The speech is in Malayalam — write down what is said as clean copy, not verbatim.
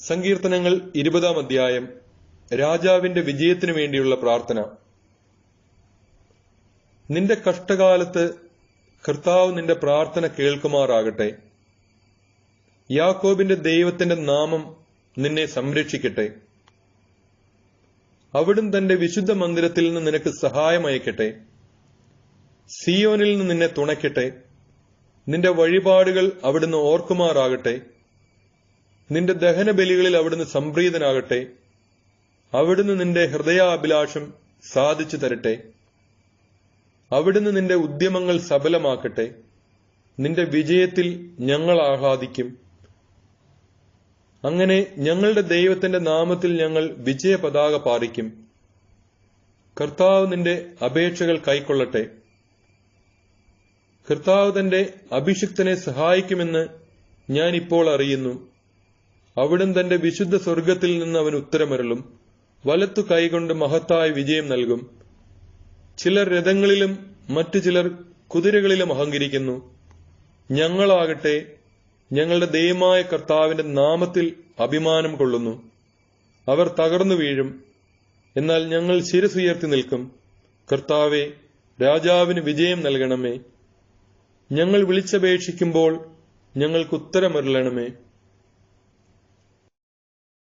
സങ്കീർത്തനങ്ങൾ 20-ാം അധ്യായം. രാജാവിന്റെ വിജയത്തിനു വേണ്ടിയുള്ള പ്രാർത്ഥന. നിന്റെ കഷ്ടകാലത്ത് കർത്താവ് നിന്റെ പ്രാർത്ഥന കേൾക്കുമാറാകട്ടെ. യാക്കോബിന്റെ ദൈവത്തിന്റെ നാമം നിന്നെ സംരക്ഷിക്കട്ടെ. അവിടുന്ന് തന്റെ വിശുദ്ധ മന്ദിരത്തിൽ നിന്ന് നിനക്ക് സഹായമയക്കട്ടെ. സിയോനിൽ നിന്ന് നിന്നെ തുണയ്ക്കട്ടെ. നിന്റെ വഴിപാടുകൾ അവിടുന്ന് ഓർക്കുമാറാകട്ടെ. നിന്റെ ദഹനബലികളിൽ അവിടുന്ന് സംപ്രീതനാകട്ടെ. അവിടുന്ന് നിന്റെ ഹൃദയാഭിലാഷം സാധിച്ചു തരട്ടെ. അവിടുന്ന് നിന്റെ ഉദ്യമങ്ങൾ സഫലമാക്കട്ടെ. നിന്റെ വിജയത്തിൽ ഞങ്ങൾ ആഹ്ലാദിക്കും. അങ്ങനെ ഞങ്ങളുടെ ദൈവത്തിന്റെ നാമത്തിൽ ഞങ്ങൾ വിജയ പതാക പാറിക്കും. കർത്താവ് നിന്റെ അപേക്ഷകൾ കൈക്കൊള്ളട്ടെ. കർത്താവ് തന്റെ അഭിഷിക്തനെ സഹായിക്കുമെന്ന് ഞാൻ ഇപ്പോൾ അറിയുന്നു. അവിടുന്ന് തന്റെ വിശുദ്ധ സ്വർഗത്തിൽ നിന്ന് അവൻ ഉത്തരമരുളും. വലത്തു കൈകൊണ്ട് മഹത്തായ വിജയം നൽകും. ചിലർ രഥങ്ങളിലും മറ്റു ചിലർ കുതിരകളിലും അഹങ്കരിക്കുന്നു. ഞങ്ങളാകട്ടെ ഞങ്ങളുടെ ദൈവമായ കർത്താവിന്റെ നാമത്തിൽ അഭിമാനം കൊള്ളുന്നു. അവർ തകർന്നു വീഴും, എന്നാൽ ഞങ്ങൾ ശിരസുയർത്തി നിൽക്കും. കർത്താവേ, രാജാവിന് വിജയം നൽകണമേ. ഞങ്ങൾ വിളിച്ചപേക്ഷിക്കുമ്പോൾ ഞങ്ങൾക്ക് ഉത്തരമരുളണമേ.